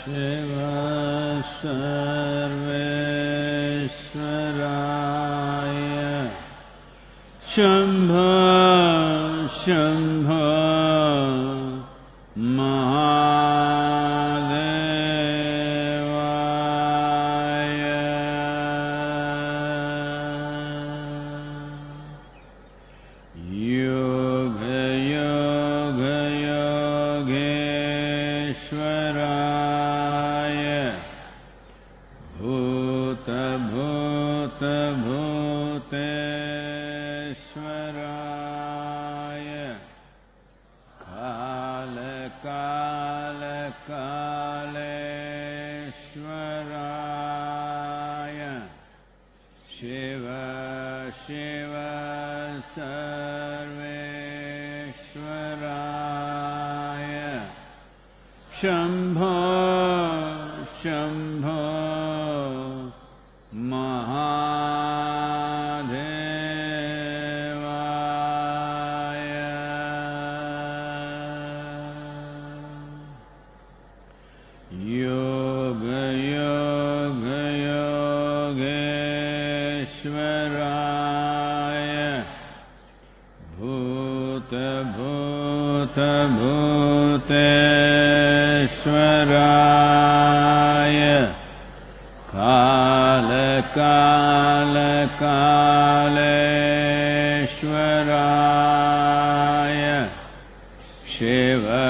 Shiva Sarveshwaraya Shambho Shambho Shiva Shiva Sarveshwaraya Shambho Shambho Yoga Yoga Yogeshwaraya Bhuta Bhuta Bhuteshwaraya Kala Kala Kaleshwaraya Shiva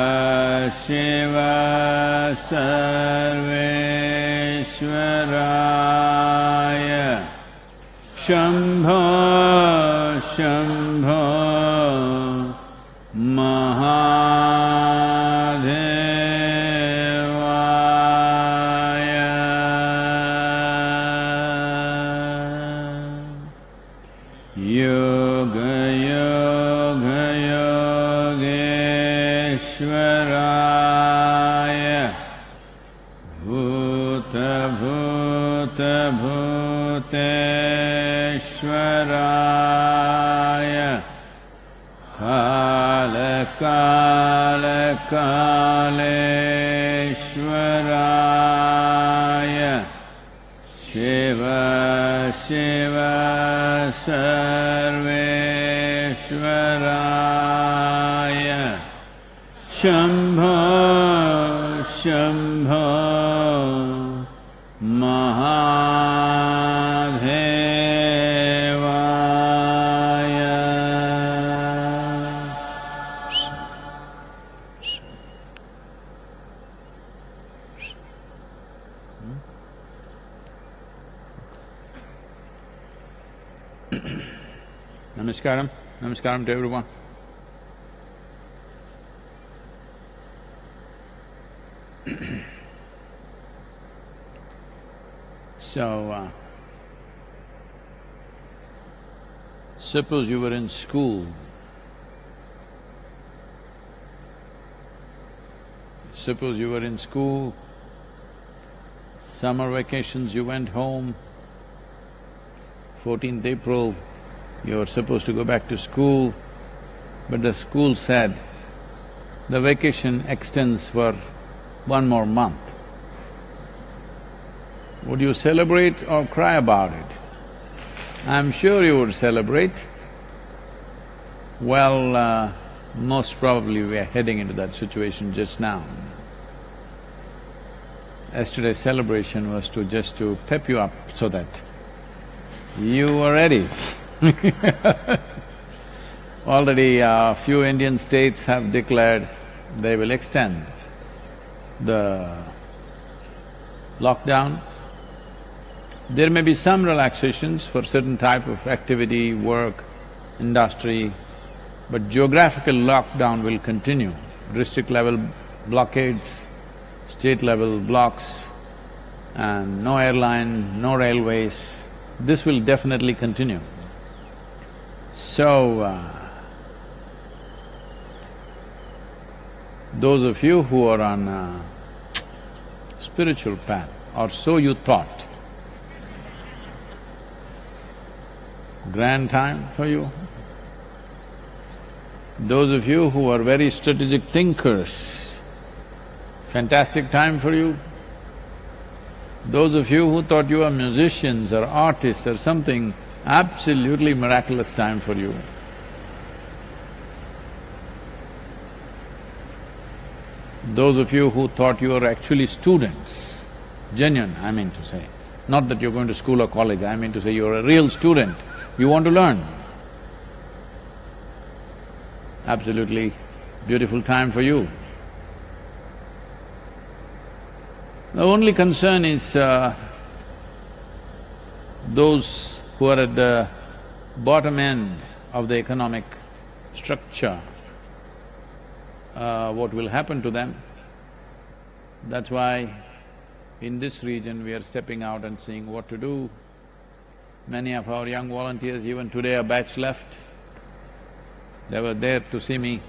Shiva Sarveshwaraya Shambho Shambho Mahadevaya Yoga Yoga Yogeshwaraya Bhuta Bhuta Bhuteshwaraya Kala Kala Kaleshwaraya Shiva Shiva Sarveshwaraya Shambho Shambho Mahadevaya Namaskaram, namaskaram to everyone. So, suppose you were in school. Suppose you were in school, summer vacations, you went home, 14th April, you were supposed to go back to school, but the school said, the vacation extends for one more month. Would you celebrate or cry about it? I'm sure you would celebrate. Well, most probably we are heading into that situation just now. Yesterday's celebration was just to pep you up so that you were ready. Already a few Indian states have declared they will extend the lockdown. There may be some relaxations for certain type of activity, work, industry, but geographical lockdown will continue. District level blockades, state level blocks, and no airline, no railways, this will definitely continue. So, those of you who are on a spiritual path, or so you thought, grand time for you. Those of you who are very strategic thinkers, fantastic time for you. Those of you who thought you were musicians or artists or something, absolutely miraculous time for you. Those of you who thought you were actually students, genuine, I mean to say, not that you're going to school or college, I mean to say you're a real student, you want to learn. Absolutely beautiful time for you. The only concern is those who are at the bottom end of the economic structure, what will happen to them. That's why in this region we are stepping out and seeing what to do. Many of our young volunteers, even today a batch left, they were there to see me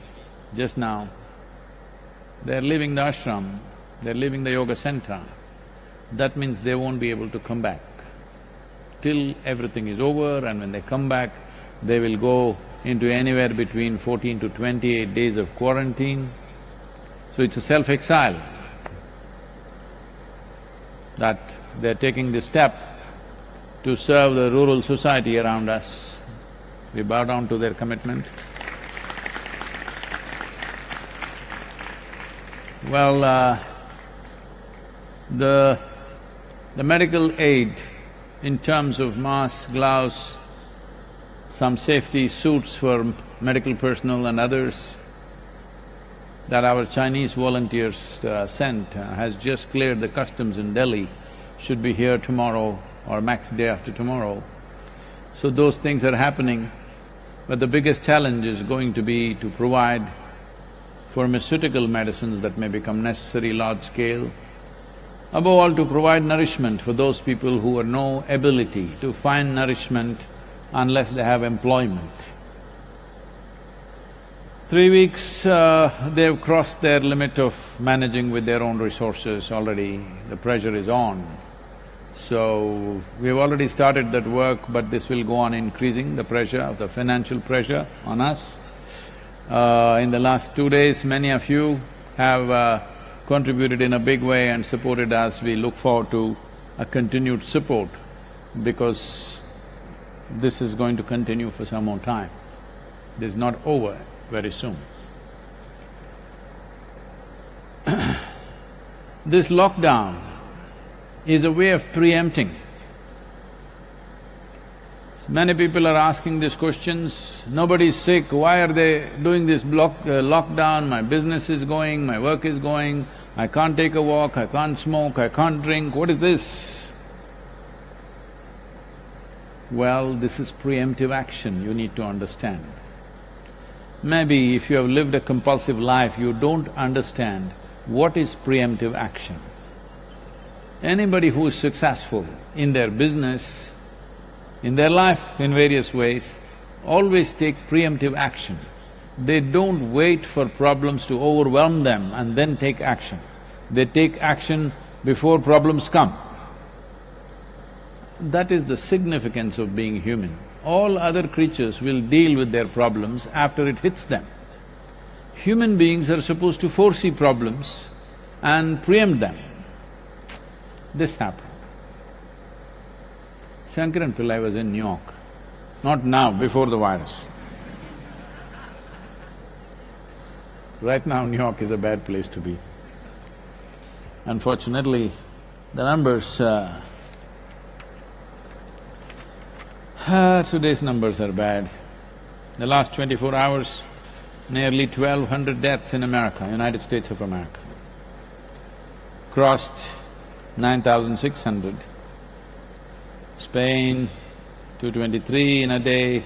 just now. They're leaving the ashram, they're leaving the yoga center. That means they won't be able to come back. Till everything is over, and when they come back, they will go into anywhere between 14 to 28 days of quarantine. So it's a self-exile that they're taking this step to serve the rural society around us. We bow down to their commitment. Well, the medical aid in terms of masks, gloves, some safety suits for medical personnel and others that our Chinese volunteers sent has just cleared the customs in Delhi, should be here tomorrow or max day after tomorrow. So those things are happening, but the biggest challenge is going to be to provide pharmaceutical medicines that may become necessary large scale. Above all, to provide nourishment for those people who have no ability to find nourishment unless they have employment. 3 weeks, they've crossed their limit of managing with their own resources already, the pressure is on. So, we've already started that work, but this will go on increasing, the pressure, the financial pressure on us. In the last 2 days, many of you have contributed in a big way and supported us. We look forward to a continued support because this is going to continue for some more time. This is not over very soon. This lockdown is a way of preempting. Many people are asking these questions, nobody's sick, why are they doing this lockdown? My business is going, my work is going, I can't take a walk, I can't smoke, I can't drink, what is this? Well, this is preemptive action, you need to understand. Maybe if you have lived a compulsive life, you don't understand what is preemptive action. Anybody who is successful in their business, in their life in various ways, always take preemptive action. They don't wait for problems to overwhelm them and then take action. They take action before problems come. That is the significance of being human. All other creatures will deal with their problems after it hits them. Human beings are supposed to foresee problems and preempt them. This happened. Shankaran Pillai was in New York, not now, before the virus. Right now, New York is a bad place to be. Unfortunately, the numbers… today's numbers are bad. The last 24 hours, nearly 1,200 deaths in America, United States of America. Crossed 9,600. Spain, 223 in a day.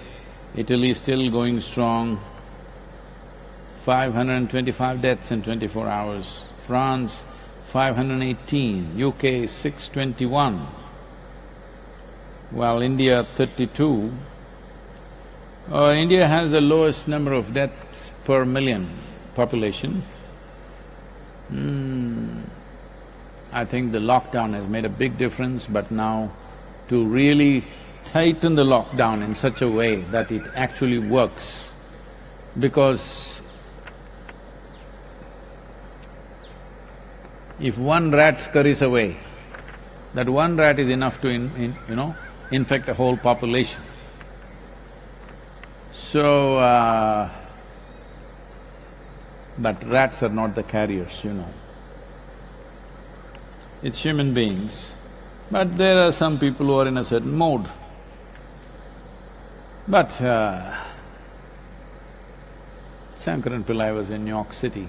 Italy still going strong. 525 deaths in 24 hours. France, 518. UK, 621. While India, 32. India has the lowest number of deaths per million population. I think the lockdown has made a big difference, but now to really tighten the lockdown in such a way that it actually works, because if one rat scurries away, That one rat is enough to infect a whole population. So, but rats are not the carriers. It's human beings. But there are some people who are in a certain mode. But Shankaran Pillai was in New York City.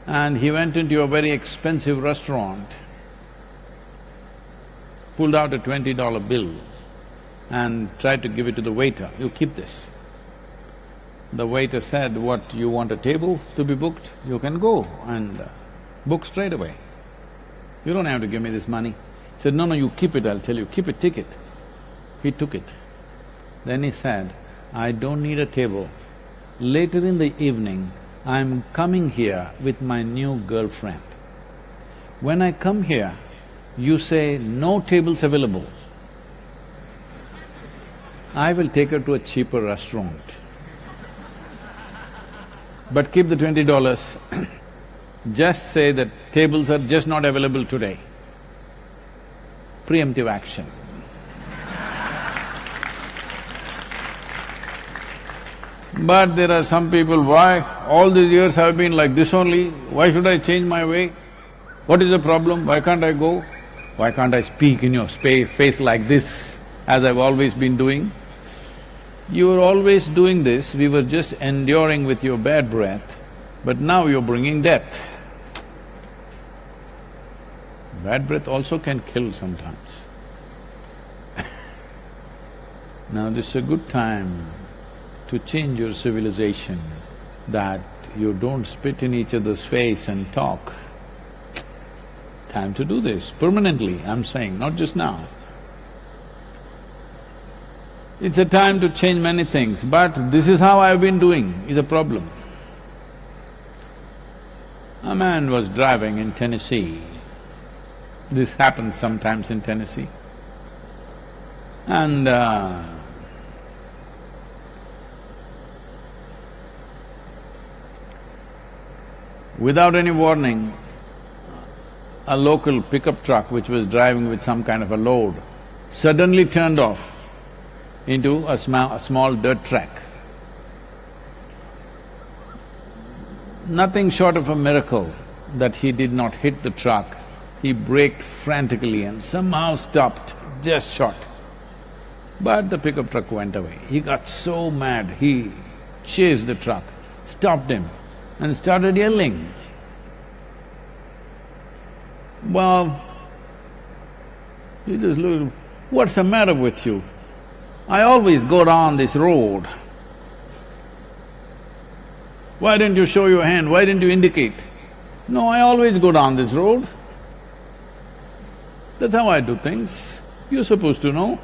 And he went into a very expensive restaurant, pulled out a $20 bill and tried to give it to the waiter, "You keep this." The waiter said, "What, you want a table to be booked? You can go and book straight away. You don't have to give me this money." He said, "No, you keep it, I'll tell you, keep it, take it." He took it. Then he said, "I don't need a table. Later in the evening, I'm coming here with my new girlfriend. When I come here, you say, 'No tables available.' I will take her to a cheaper restaurant. But keep the $20. Just say that tables are just not available today." Preemptive action. But there are some people, "Why? All these years I've been like this only, why should I change my way? What is the problem? Why can't I go? Why can't I speak in your face like this, as I've always been doing?" You were always doing this, we were just enduring with your bad breath, but now you're bringing death. Bad breath also can kill sometimes. Now this is a good time to change your civilization, that you don't spit in each other's face and talk. Time to do this permanently, I'm saying, not just now. It's a time to change many things, but this is how I've been doing is a problem. A man was driving in Tennessee. This happens sometimes in Tennessee. And without any warning, a local pickup truck which was driving with some kind of a load suddenly turned off into a small dirt track. Nothing short of a miracle that he did not hit the truck. He braked frantically and somehow stopped, just short. But the pickup truck went away. He got so mad, he chased the truck, stopped him and started yelling. Well, he just looked, "What's the matter with you? I always go down this road. Why didn't you show your hand? Why didn't you indicate?" "No, I always go down this road. That's how I do things. You're supposed to know."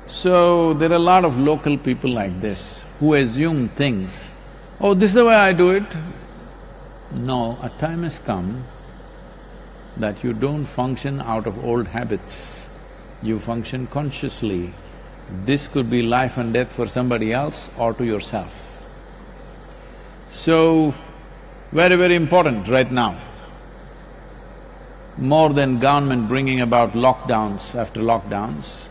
So, there are a lot of local people like this who assume things, "Oh, this is the way I do it." No, a time has come that you don't function out of old habits, you function consciously. This could be life and death for somebody else or to yourself. So, very, very important right now. More than government bringing about lockdowns after lockdowns,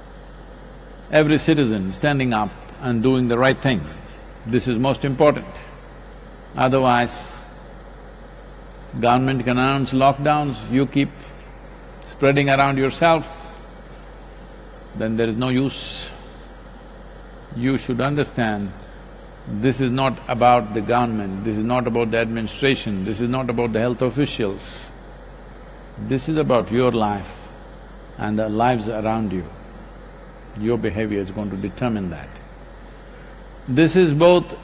every citizen standing up and doing the right thing. This is most important. Otherwise, government can announce lockdowns, you keep spreading around yourself, then there is no use. You should understand, this is not about the government, this is not about the administration, this is not about the health officials. This is about your life and the lives around you. Your behavior is going to determine that. This is both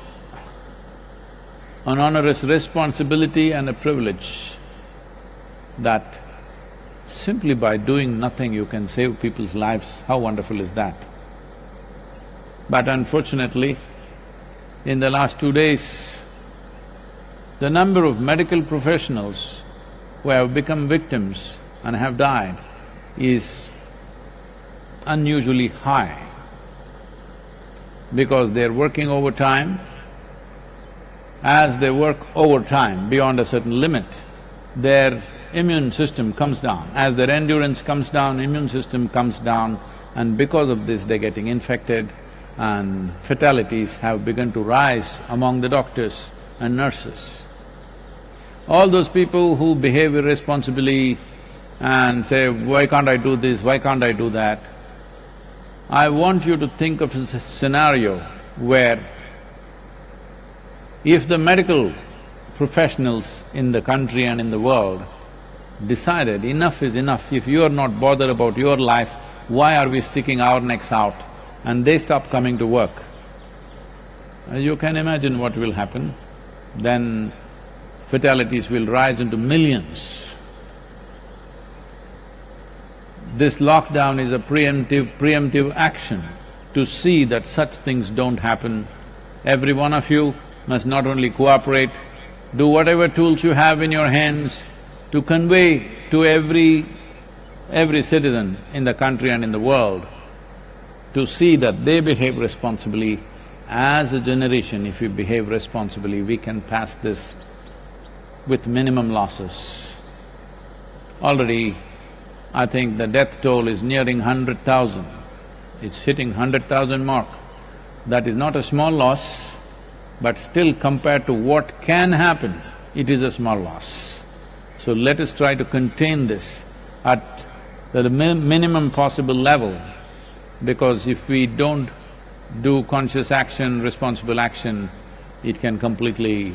an onerous responsibility and a privilege, that simply by doing nothing you can save people's lives. How wonderful is that? But unfortunately, in the last 2 days, the number of medical professionals who have become victims and have died is unusually high, because they're working overtime, as they work overtime beyond a certain limit, their immune system comes down. As their endurance comes down, immune system comes down, and because of this they're getting infected, and fatalities have begun to rise among the doctors and nurses. All those people who behave irresponsibly and say, why can't I do this, why can't I do that? I want you to think of a scenario where if the medical professionals in the country and in the world decided enough is enough, if you are not bothered about your life, why are we sticking our necks out, and they stop coming to work, you can imagine what will happen. Then fatalities will rise into millions. This lockdown is a preemptive action to see that such things don't happen. Every one of you must not only cooperate, do whatever tools you have in your hands to convey to every citizen in the country and in the world to see that they behave responsibly. As a generation, if we behave responsibly, we can pass this with minimum losses. Already, I think the death toll is nearing 100,000. It's hitting 100,000 mark. That is not a small loss, but still compared to what can happen, it is a small loss. So let us try to contain this at the minimum possible level, because if we don't do conscious action, responsible action, it can completely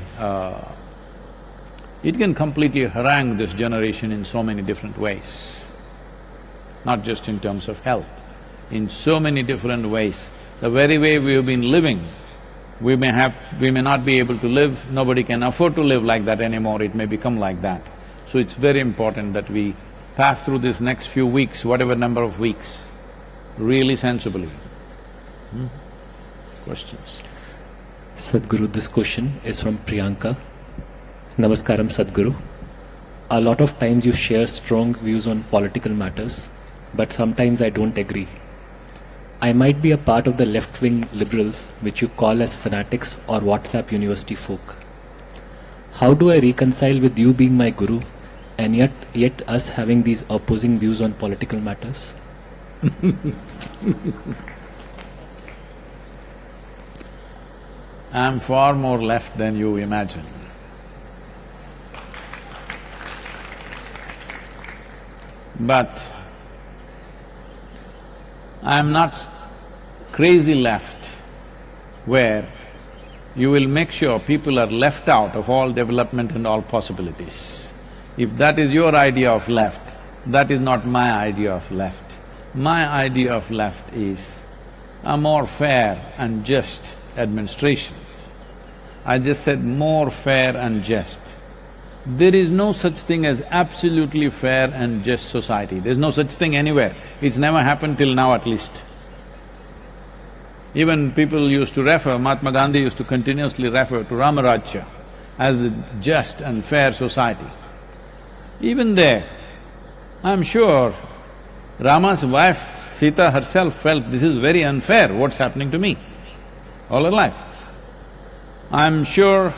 harangue this generation in so many different ways, not just in terms of health, in so many different ways. The very way we have been living, we may not be able to live, nobody can afford to live like that anymore, it may become like that. So it's very important that we pass through this next few weeks, whatever number of weeks, really sensibly. Questions? Sadhguru, this question is from Priyanka. Namaskaram, Sadhguru. A lot of times you share strong views on political matters, but sometimes I don't agree. I might be a part of the left-wing liberals, which you call as fanatics or WhatsApp university folk. How do I reconcile with you being my guru and yet us having these opposing views on political matters? I'm far more left than you imagine. But I'm not crazy left, where you will make sure people are left out of all development and all possibilities. If that is your idea of left, that is not my idea of left. My idea of left is a more fair and just administration. I just said more fair and just. There is no such thing as absolutely fair and just society. There's no such thing anywhere. It's never happened till now at least. Even people used to refer, Mahatma Gandhi used to continuously refer to Ramarajya as the just and fair society. Even there, I'm sure Rama's wife, Sita herself felt this is very unfair, what's happening to me all her life. I'm sure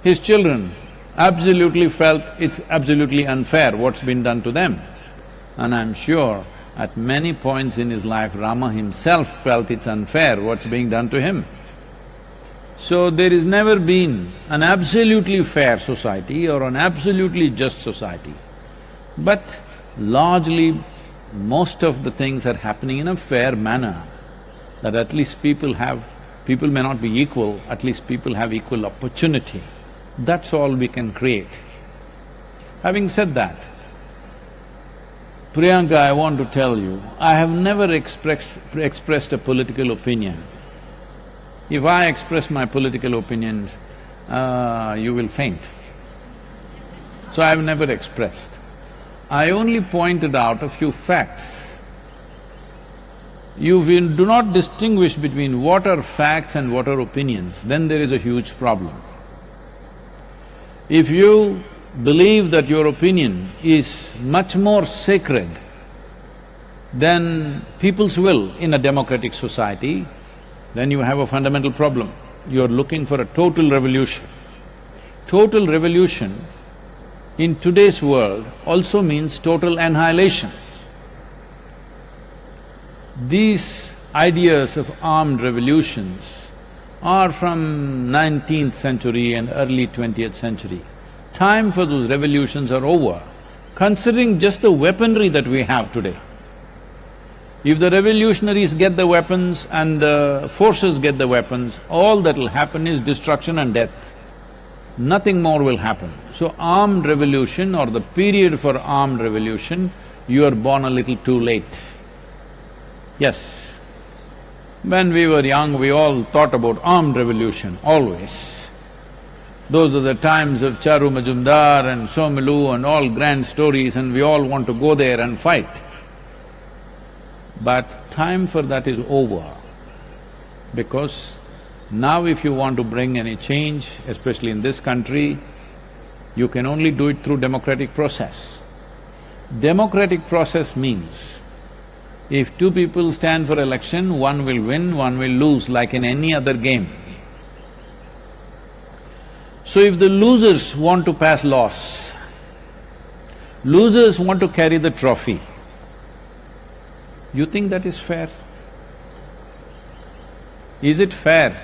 his children absolutely felt it's absolutely unfair what's been done to them. And I'm sure at many points in his life, Rama himself felt it's unfair what's being done to him. So there is never been an absolutely fair society or an absolutely just society. But largely, most of the things are happening in a fair manner, that at least people may not be equal, at least people have equal opportunity. That's all we can create. Having said that, Priyanka, I want to tell you, I have never expressed a political opinion. If I express my political opinions, you will faint. So I have never expressed. I only pointed out a few facts. If you do not distinguish between what are facts and what are opinions, then there is a huge problem. If you believe that your opinion is much more sacred than people's will in a democratic society, then you have a fundamental problem. you're looking for a total revolution. Total revolution in today's world also means total annihilation. These ideas of armed revolutions are from 19th century and early 20th century. Time for those revolutions are over, considering just the weaponry that we have today. If the revolutionaries get the weapons and the forces get the weapons, all that'll happen is destruction and death. Nothing more will happen. So armed revolution or the period for armed revolution, you are born a little too late. Yes. When we were young, we all thought about armed revolution, always. Those are the times of Charu Majumdar and Somilu and all grand stories, and we all want to go there and fight. But time for that is over, because now if you want to bring any change, especially in this country, you can only do it through democratic process. Democratic process means if two people stand for election, one will win, one will lose, like in any other game. So if the losers want to pass laws, losers want to carry the trophy, you think that is fair? Is it fair?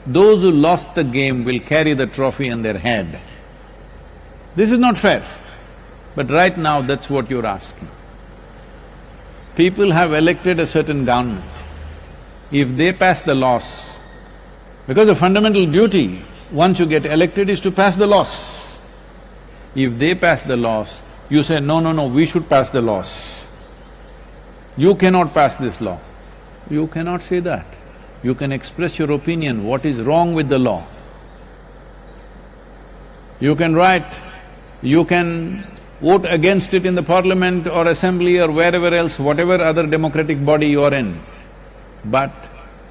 Those who lost the game will carry the trophy on their head. This is not fair. But right now, that's what you're asking. People have elected a certain government. If they pass the laws, because the fundamental duty, once you get elected, is to pass the laws. If they pass the laws, you say, no, no, no, we should pass the laws. You cannot pass this law. You cannot say that. You can express your opinion, what is wrong with the law. You can write, you can vote against it in the parliament or assembly or wherever else, whatever other democratic body you are in. But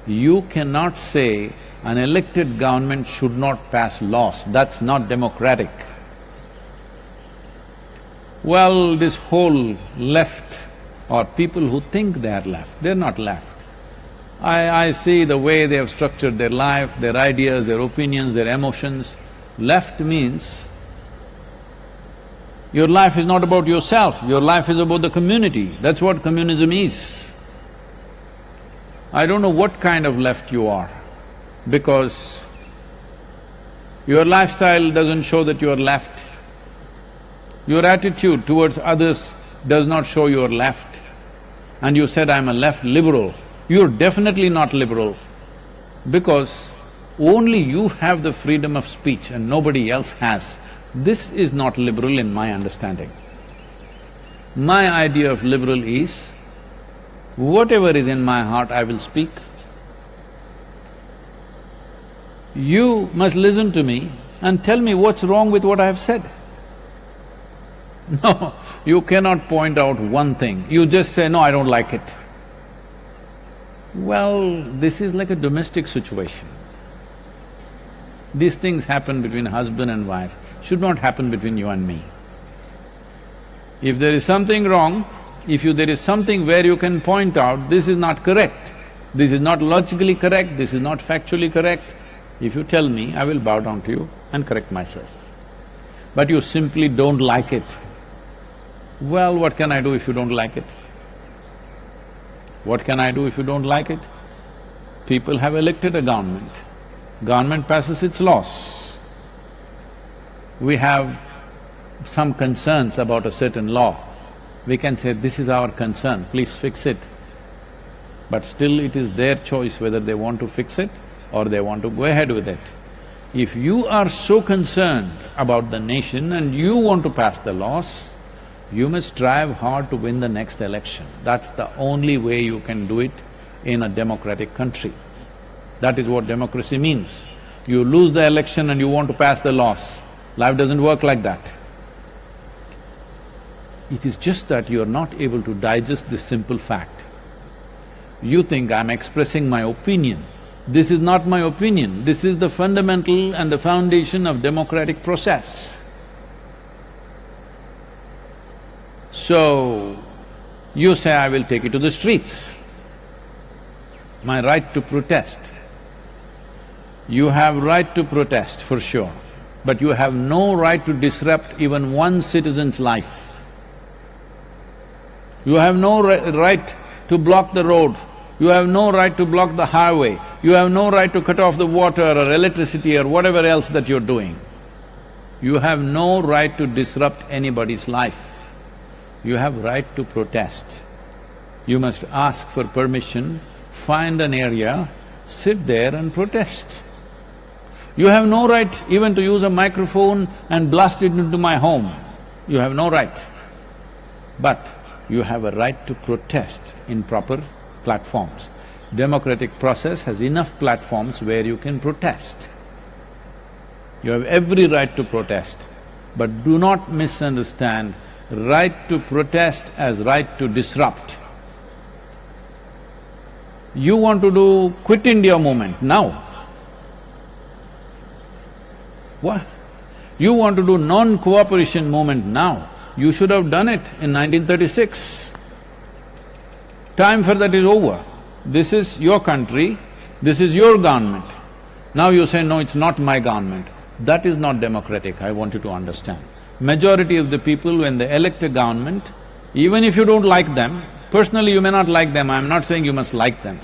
you cannot say an elected government should not pass laws, that's not democratic. Well, this whole left or people who think they are left, they're not left. I see the way they have structured their life, their ideas, their opinions, their emotions. Left means your life is not about yourself, your life is about the community. That's what communism is. I don't know what kind of left you are, because your lifestyle doesn't show that you are left. Your attitude towards others does not show you are left. And you said, I'm a left liberal. You're definitely not liberal, because only you have the freedom of speech and nobody else has. This is not liberal in my understanding. My idea of liberal is, whatever is in my heart, I will speak. You must listen to me and tell me what's wrong with what I have said. No, you cannot point out one thing, you just say, no, I don't like it. Well, this is like a domestic situation. These things happen between husband and wife, should not happen between you and me. If there is something wrong, there is something where you can point out, this is not correct, this is not logically correct, this is not factually correct, if you tell me, I will bow down to you and correct myself. But you simply don't like it. Well, what can I do if you don't like it? What can I do if you don't like it? People have elected a government. Government passes its laws. We have some concerns about a certain law. We can say, this is our concern, please fix it. But still it is their choice whether they want to fix it or they want to go ahead with it. If you are so concerned about the nation and you want to pass the laws, you must strive hard to win the next election. That's the only way you can do it in a democratic country. That is what democracy means. You lose the election and you want to pass the laws. Life doesn't work like that. It is just that you are not able to digest this simple fact. You think, I'm expressing my opinion. This is not my opinion, this is the fundamental and the foundation of democratic process. So, you say, I will take it to the streets, my right to protest. You have right to protest, for sure, but you have no right to disrupt even one citizen's life. You have no right to block the road, you have no right to block the highway, you have no right to cut off the water or electricity or whatever else that you're doing. You have no right to disrupt anybody's life. You have right to protest. You must ask for permission, find an area, sit there and protest. You have no right even to use a microphone and blast it into my home. You have no right. But you have a right to protest in proper platforms. Democratic process has enough platforms where you can protest. You have every right to protest, but do not misunderstand right to protest as right to disrupt. You want to do Quit India movement now. What? You want to do non-cooperation movement now. You should have done it in 1936. Time for that is over. This is your country, this is your government. Now you say, no, it's not my government. That is not democratic, I want you to understand. Majority of the people, when they elect a government, even if you don't like them, personally you may not like them, I'm not saying you must like them,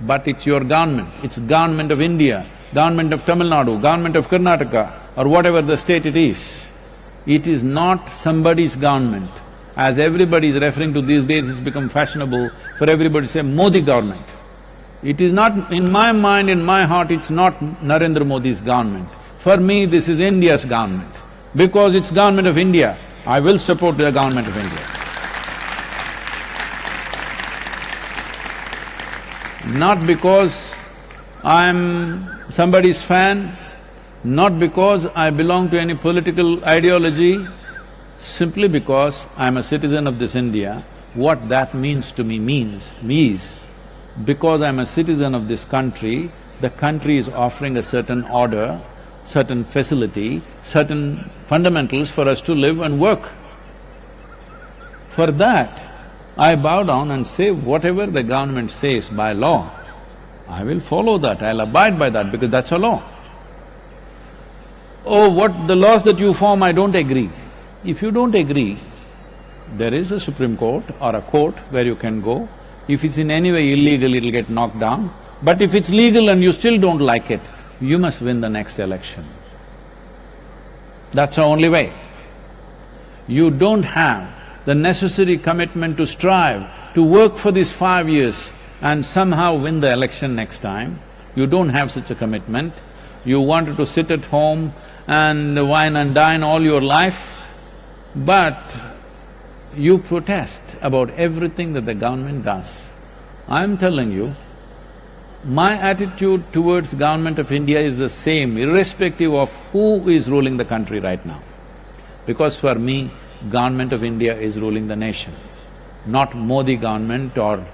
but it's your government, it's government of India, government of Tamil Nadu, government of Karnataka, or whatever the state it is. It is not somebody's government. As everybody is referring to these days, it's become fashionable for everybody to say Modi government. It is not… in my mind, in my heart, it's not Narendra Modi's government. For me, this is India's government. Because it's government of India, I will support the government of India. Not because I'm somebody's fan, not because I belong to any political ideology, simply because I'm a citizen of this India. What that means to me is, because I'm a citizen of this country, the country is offering a certain order, certain facility, certain fundamentals for us to live and work. For that, I bow down and say whatever the government says by law, I will follow that, I'll abide by that because that's a law. Oh, what the laws that you form, I don't agree. If you don't agree, there is a Supreme Court or a court where you can go. If it's in any way illegal, it'll get knocked down. But if it's legal and you still don't like it, you must win the next election. That's the only way. You don't have the necessary commitment to strive, to work for these 5 years and somehow win the election next time. You don't have such a commitment. You wanted to sit at home and wine and dine all your life, but you protest about everything that the government does. I'm telling you, my attitude towards government of India is the same, irrespective of who is ruling the country right now. Because for me, government of India is ruling the nation, not Modi government or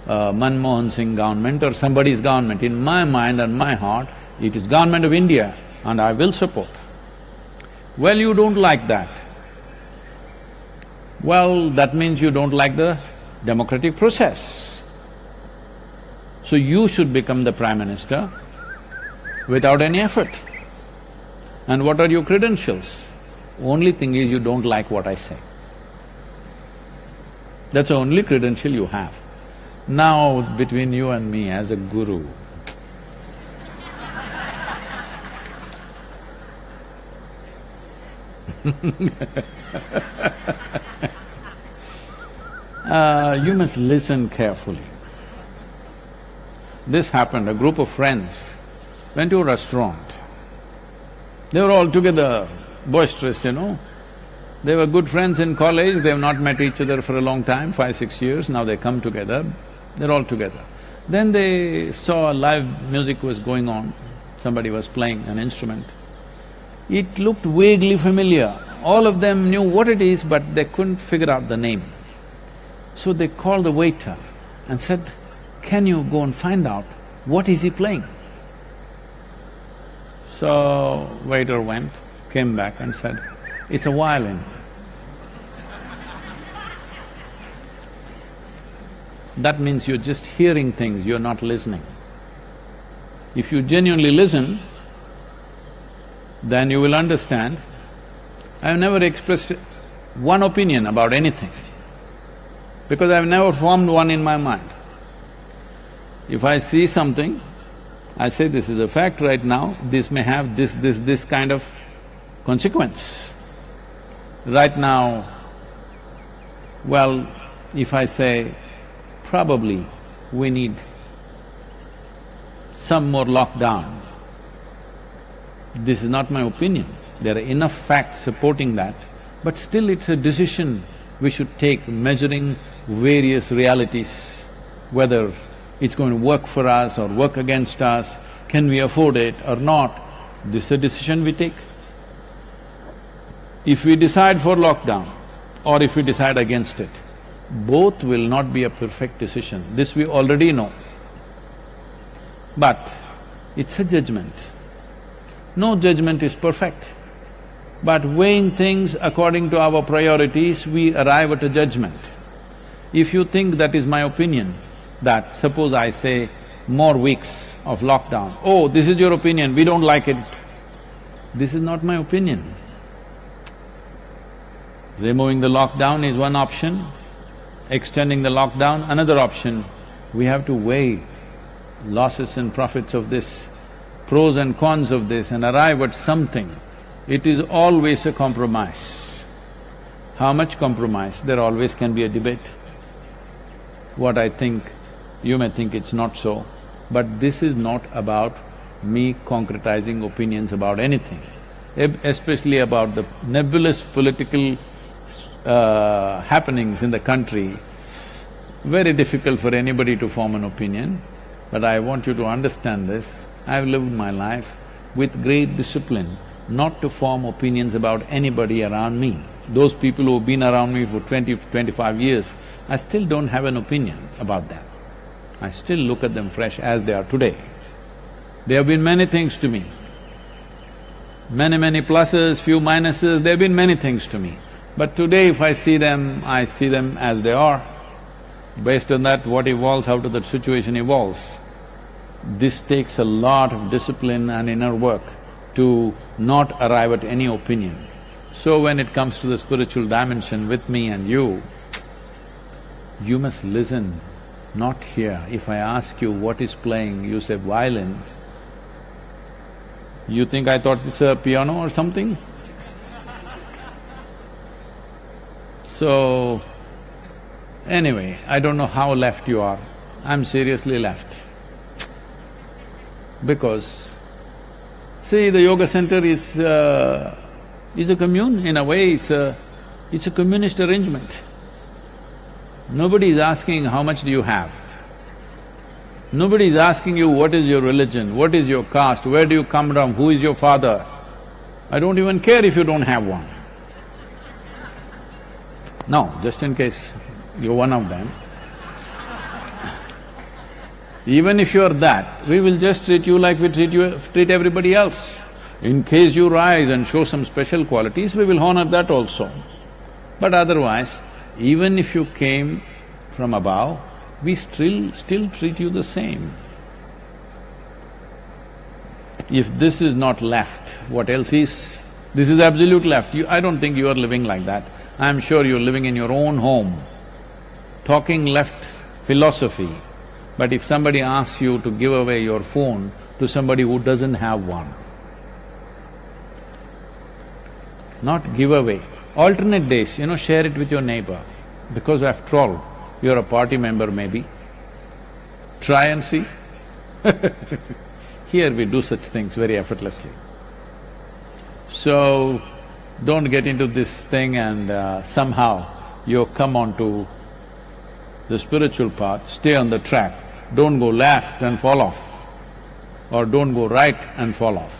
Manmohan Singh government or somebody's government. In my mind and my heart, it is government of India and I will support. Well, you don't like that. Well, that means you don't like the democratic process. So you should become the Prime Minister without any effort. And what are your credentials? Only thing is you don't like what I say. That's the only credential you have. Now, between you and me as a guru, you must listen carefully. This happened, a group of friends went to a restaurant. They were all together, boisterous, you know. They were good friends in college, they have not met each other for a long time, 5-6 years, now they come together, they're all together. Then they saw live music was going on, somebody was playing an instrument. It looked vaguely familiar. All of them knew what it is, but they couldn't figure out the name. So they called the waiter and said, "Can you go and find out what is he playing?" So waiter went, came back and said, "It's a violin." That means you're just hearing things, you're not listening. If you genuinely listen, then you will understand. I have never expressed one opinion about anything, because I have never formed one in my mind. If I see something, I say this is a fact right now, this may have this kind of consequence. Right now, well, if I say probably we need some more lockdown, this is not my opinion. There are enough facts supporting that, but still it's a decision we should take, measuring various realities, whether it's going to work for us or work against us, can we afford it or not, this is a decision we take. If we decide for lockdown or if we decide against it, both will not be a perfect decision, this we already know. But it's a judgment. No judgment is perfect, but weighing things according to our priorities, we arrive at a judgment. If you think that is my opinion, that suppose I say more weeks of lockdown, oh, this is your opinion, we don't like it. This is not my opinion. Removing the lockdown is one option, extending the lockdown another option. We have to weigh losses and profits of this, pros and cons of this, and arrive at something. It is always a compromise. How much compromise? There always can be a debate. What I think, you may think it's not so, but this is not about me concretizing opinions about anything, especially about the nebulous political happenings in the country. Very difficult for anybody to form an opinion, but I want you to understand this. I've lived my life with great discipline not to form opinions about anybody around me. Those people who've been around me for 25 years, I still don't have an opinion about them. I still look at them fresh as they are today. They have been many things to me. Many pluses, few minuses, there have been many things to me. But today if I see them as they are. Based on that, what evolves out of that situation evolves. This takes a lot of discipline and inner work to not arrive at any opinion. So when it comes to the spiritual dimension with me and you must listen, not hear. If I ask you what is playing, you say violin, you think I thought it's a piano or something? So, anyway, I don't know how left you are, I'm seriously left. Because, see, the yoga center is a commune, in a way it's a communist arrangement. Nobody is asking how much do you have. Nobody is asking you what is your religion, what is your caste, where do you come from, who is your father. I don't even care if you don't have one. No, just in case you're one of them. Even if you're that, we will just treat you like we treat everybody else. In case you rise and show some special qualities, we will honor that also. But otherwise, even if you came from above, we still treat you the same. If this is not left, what else is? This is absolute left. I don't think you are living like that. I'm sure you're living in your own home, talking left philosophy. But if somebody asks you to give away your phone to somebody who doesn't have one, not give away, alternate days, share it with your neighbor, because after all, you're a party member maybe. Try and see. Here we do such things very effortlessly. So, don't get into this thing and somehow you come onto the spiritual path, stay on the track. Don't go left and fall off, or don't go right and fall off.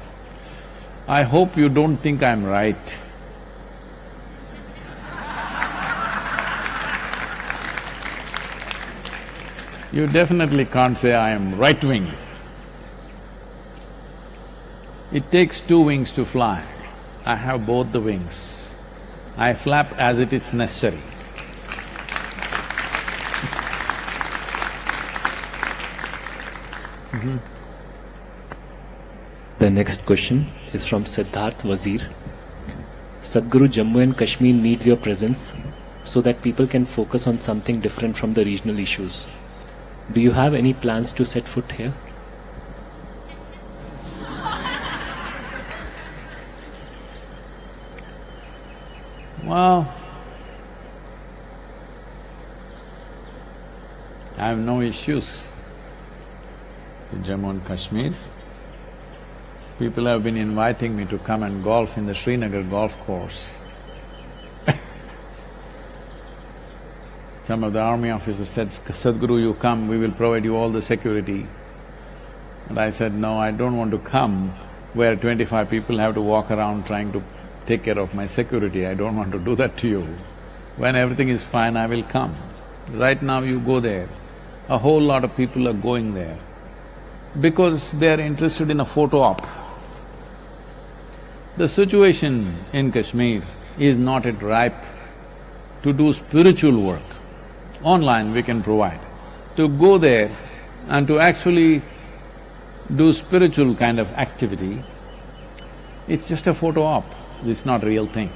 I hope you don't think I'm right. You definitely can't say I am right-wing. It takes two wings to fly. I have both the wings. I flap as it is necessary. The next question is from Siddharth Wazir. Sadhguru, Jammu and Kashmir needs your presence so that people can focus on something different from the regional issues. Do you have any plans to set foot here? Well, I have no issues with Jammu and Kashmir. People have been inviting me to come and golf in the Srinagar golf course. Some of the army officers said, Sadhguru, you come, we will provide you all the security. And I said, no, I don't want to come where 25 people have to walk around trying to take care of my security. I don't want to do that to you. When everything is fine, I will come. Right now you go there, a whole lot of people are going there because they are interested in a photo op. The situation in Kashmir is not yet ripe to do spiritual work. Online we can provide. To go there and to actually do spiritual kind of activity, it's just a photo op, it's not a real thing.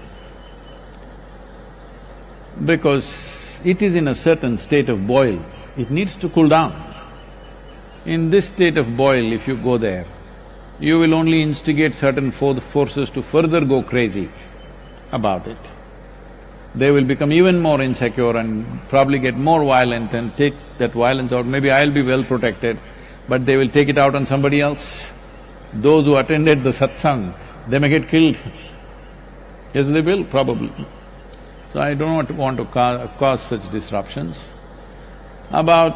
Because it is in a certain state of boil, it needs to cool down. In this state of boil, if you go there, you will only instigate certain forces to further go crazy about it. They will become even more insecure and probably get more violent and take that violence out. Maybe I'll be well protected, but they will take it out on somebody else. Those who attended the satsang, they may get killed. Yes, they will, probably. So I don't want to cause such disruptions. It'll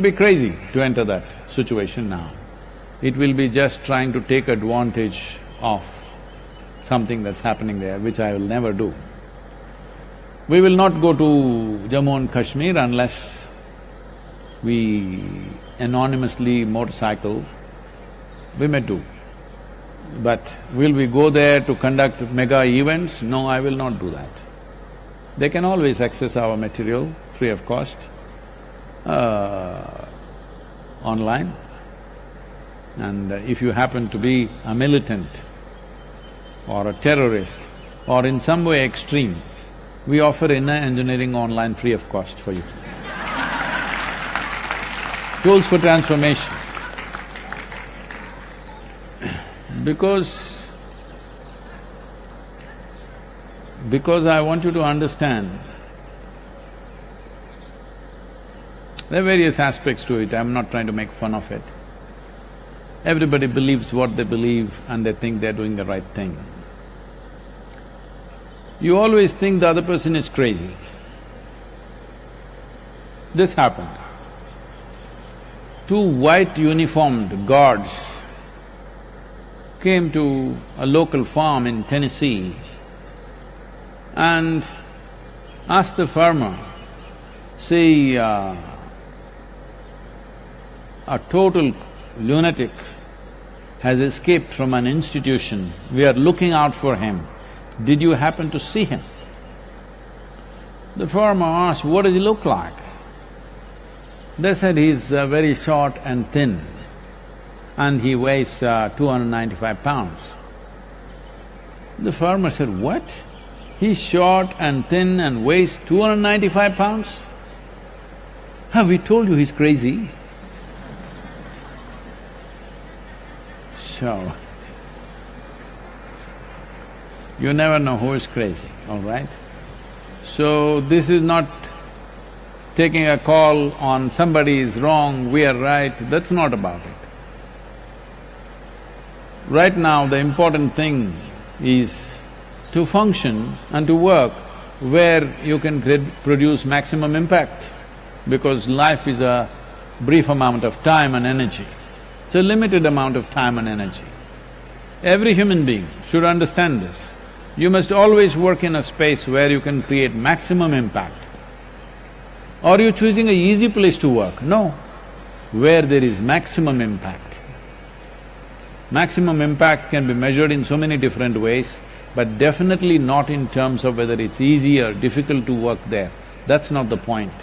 be crazy to enter that situation now. It will be just trying to take advantage of something that's happening there, which I will never do. We will not go to Jammu and Kashmir unless we anonymously motorcycle, we may do. But will we go there to conduct mega events? No, I will not do that. They can always access our material free of cost, online. And if you happen to be a militant or a terrorist or in some way extreme, we offer inner engineering online free of cost for you. Tools for transformation. Because I want you to understand, there are various aspects to it, I'm not trying to make fun of it. Everybody believes what they believe and they think they're doing the right thing. You always think the other person is crazy. This happened. Two white uniformed guards came to a local farm in Tennessee and asked the farmer, say, a total lunatic has escaped from an institution, we are looking out for him. Did you happen to see him? The farmer asked, what does he look like? They said, he's very short and thin and he weighs 295 pounds. The farmer said, what? He's short and thin and weighs 295 pounds? Have we told you he's crazy? So, you never know who is crazy, all right? So, this is not taking a call on somebody is wrong, we are right, that's not about it. Right now, the important thing is to function and to work where you can produce maximum impact, because life is a brief amount of time and energy. It's a limited amount of time and energy. Every human being should understand this. You must always work in a space where you can create maximum impact. Or you're choosing an easy place to work? No, where there is maximum impact. Maximum impact can be measured in so many different ways, but definitely not in terms of whether it's easy or difficult to work there. That's not the point.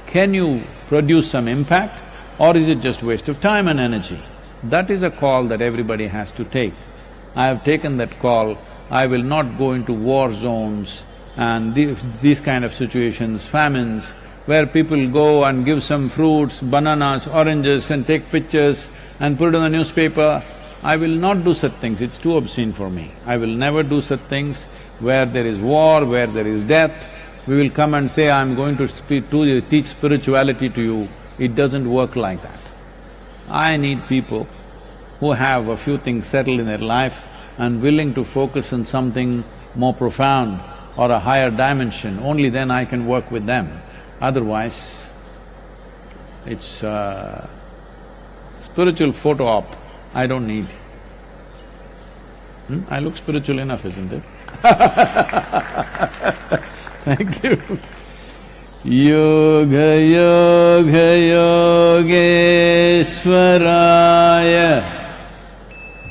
Can you produce some impact or is it just waste of time and energy? That is a call that everybody has to take. I have taken that call. I will not go into war zones and these kind of situations, famines, where people go and give some fruits, bananas, oranges and take pictures and put it in the newspaper. I will not do such things, it's too obscene for me. I will never do such things where there is war, where there is death. We will come and say, I'm going to teach spirituality to you. It doesn't work like that. I need people who have a few things settled in their life and willing to focus on something more profound or a higher dimension. Only then I can work with them. Otherwise, it's spiritual photo op, I don't need. I look spiritual enough, isn't it? Thank you. Yoga Yoga Yogeshwaraya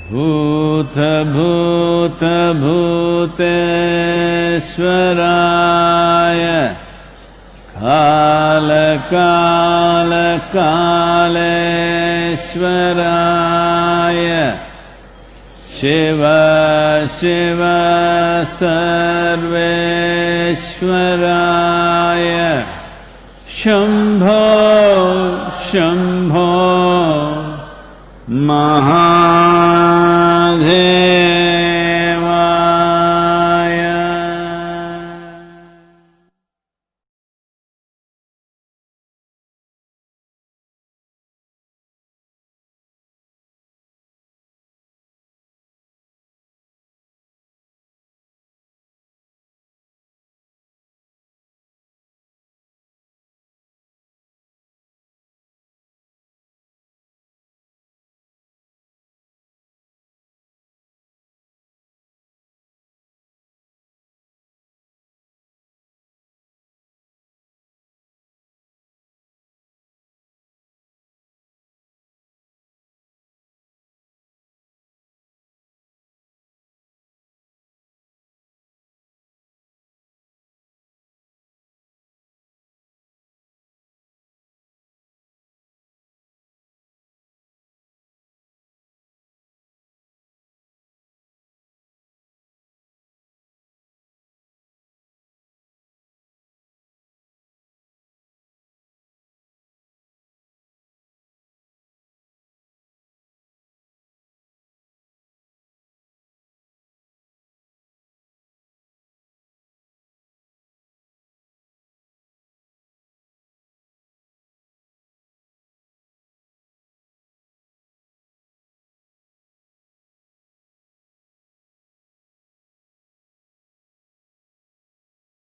Bhuta Bhuta Bhuteshwaraya Kala Kala Kaleshwaraya Shiva Shiva Sarveshwaraya Shambho Shambho Maha